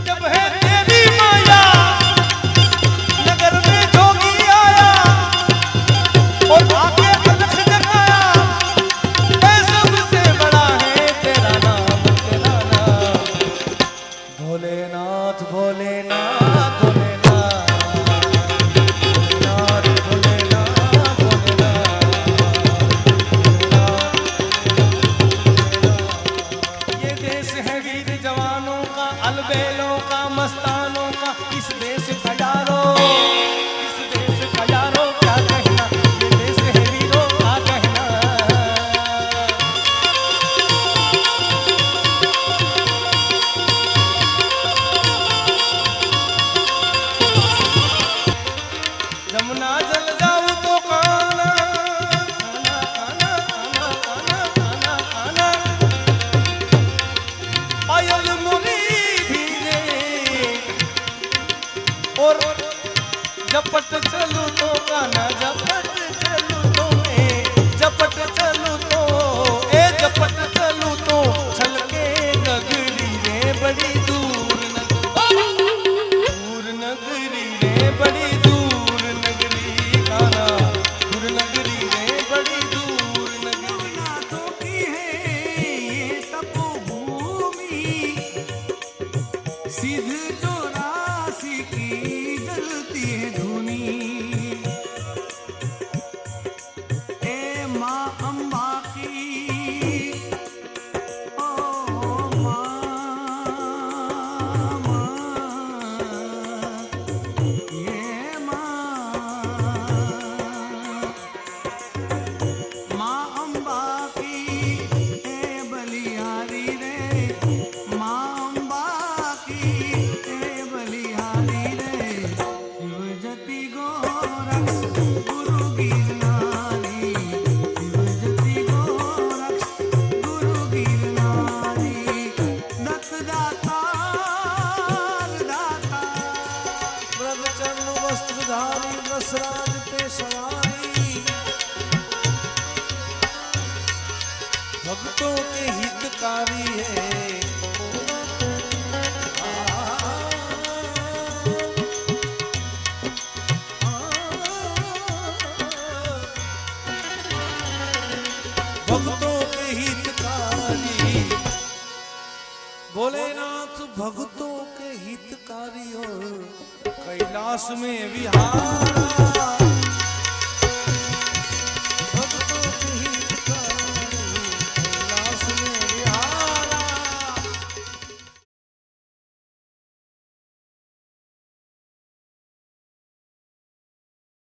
अजब है तेरी माया, नगर में जोगी आया और आके अलख जगाया। ऐ सबसे बड़ा है तेरा नाम, तेरा नाम। भोलेनाथ भोलेनाथ भोलेनाथ, भोलेनाथ भोलेनाथ भोलेनाथ। ये देश है वीर जवानों का, अलबेलों का, मस्तानों का। इस देश का यारो, इस देश का यारो क्या कहना, ये देश है वीरों का कहना। जमुना जल जाऊं तो खाना खाना खाना खाना खाना खाना खाना, पायल मुरी भीगे और झपट चलूं तो गाना, झपट चलूं तो मैं, झपट चलूं तो झपट चलूं तो छलके नगरी रे बड़ी दूर दूर नगरी रे बड़ी दूर नगरी, गाना दूर नगरी रे बड़ी दूर नगरी। नाथों की है ये तपोभूमि, सिद्ध चौरासी की जलती है धुनी। ए माँ अम्बा की, ओ माँ, ये माँ अम्बा की ए बलिहारी रे, माँ अम्बा की ए बलिहारी रे। शिव जति गोरक्ष गुरु गिरनारी, शिव जति गोरक्ष गुरु गिरनारी। दत्त दातार दाता, ब्रह्मचर्य वस्त्रधारी रसराज पे सवारी, भक्तों के हितकारी है। भक्तों के हितकारी, भोलेनाथ भक्तों के हितकारी और कैलाश में विहार।